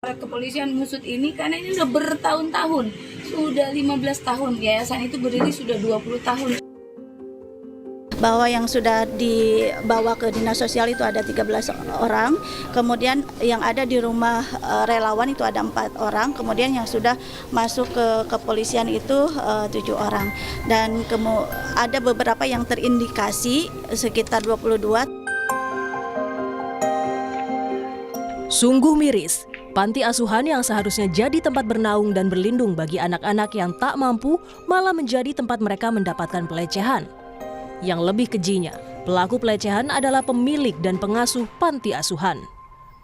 Kepolisian mengusut ini karena ini sudah bertahun-tahun, sudah 15 tahun, yayasan itu berdiri sudah 20 tahun. Bahwa yang sudah dibawa ke dinas sosial itu ada 13 orang, kemudian yang ada di rumah relawan itu ada 4 orang, kemudian yang sudah masuk ke kepolisian itu 7 orang, dan ada beberapa yang terindikasi sekitar 22. Sungguh miris, panti asuhan yang seharusnya jadi tempat bernaung dan berlindung bagi anak-anak yang tak mampu malah menjadi tempat mereka mendapatkan pelecehan. Yang lebih kejinya, pelaku pelecehan adalah pemilik dan pengasuh panti asuhan.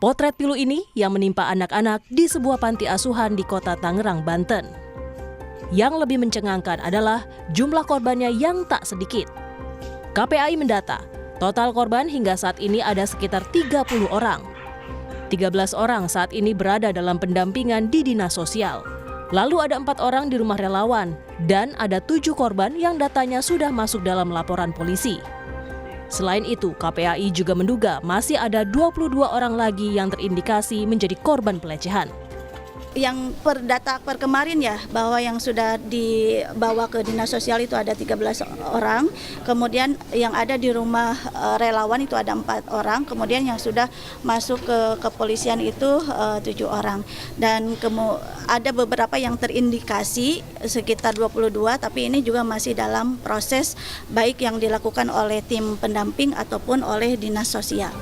Potret pilu ini yang menimpa anak-anak di sebuah panti asuhan di kota Tangerang, Banten. Yang lebih mencengangkan adalah jumlah korbannya yang tak sedikit. KPAI mendata, total korban hingga saat ini ada sekitar 30 orang. 13 orang saat ini berada dalam pendampingan di dinas sosial. Lalu ada 4 orang di rumah relawan dan ada 7 korban yang datanya sudah masuk dalam laporan polisi. Selain itu, KPAI juga menduga masih ada 22 orang lagi yang terindikasi menjadi korban pelecehan. Yang per kemarin ya, bahwa yang sudah dibawa ke dinas sosial itu ada 13 orang, kemudian yang ada di rumah relawan itu ada 4 orang, kemudian yang sudah masuk ke kepolisian itu 7 orang, dan ada beberapa yang terindikasi sekitar 22, tapi ini juga masih dalam proses baik yang dilakukan oleh tim pendamping ataupun oleh dinas sosial.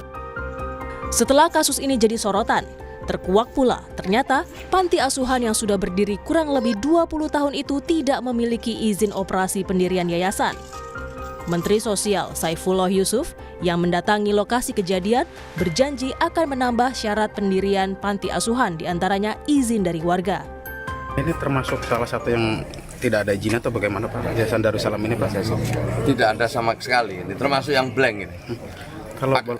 Setelah kasus ini jadi sorotan, terkuak pula ternyata panti asuhan yang sudah berdiri kurang lebih 20 tahun itu tidak memiliki izin operasi pendirian yayasan. Menteri Sosial Saifullah Yusuf yang mendatangi lokasi kejadian berjanji akan menambah syarat pendirian panti asuhan, diantaranya izin dari warga. Ini termasuk salah satu yang tidak ada izin atau bagaimana Pak? Yayasan Darussalam ini Pak? Tidak ada sama sekali, ini termasuk yang blank ini.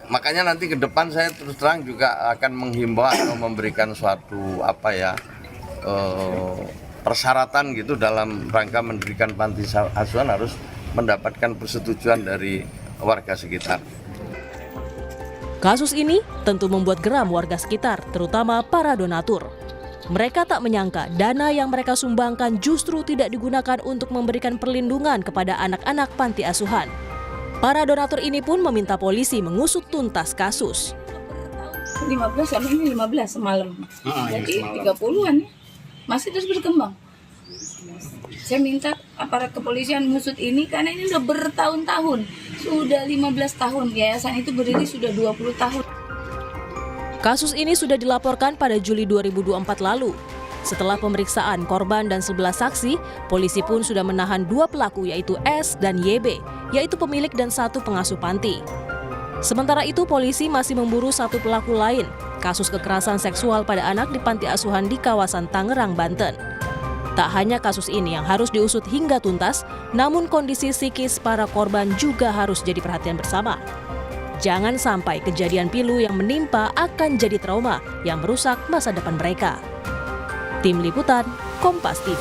Makanya nanti ke depan saya terus terang juga akan menghimbau atau memberikan suatu persyaratan gitu dalam rangka mendirikan panti asuhan harus mendapatkan persetujuan dari warga sekitar. Kasus ini tentu membuat geram warga sekitar, terutama para donatur. Mereka tak menyangka dana yang mereka sumbangkan justru tidak digunakan untuk memberikan perlindungan kepada anak-anak panti asuhan. Para donatur ini pun meminta polisi mengusut tuntas kasus. 15 sampai ini 15 semalam. Jadi 30-an masih terus berkembang. Saya minta aparat kepolisian mengusut ini karena ini sudah bertahun-tahun, sudah 15 tahun, yayasan itu berdiri sudah 20 tahun. Kasus ini sudah dilaporkan pada Juli 2024 lalu. Setelah pemeriksaan korban dan 11 saksi, polisi pun sudah menahan 2 pelaku yaitu S dan YB, yaitu pemilik dan 1 pengasuh panti. Sementara itu, polisi masih memburu 1 pelaku lain, kasus kekerasan seksual pada anak di panti asuhan di kawasan Tangerang, Banten. Tak hanya kasus ini yang harus diusut hingga tuntas, namun kondisi psikis para korban juga harus jadi perhatian bersama. Jangan sampai kejadian pilu yang menimpa akan jadi trauma yang merusak masa depan mereka. Tim Liputan, Kompas TV.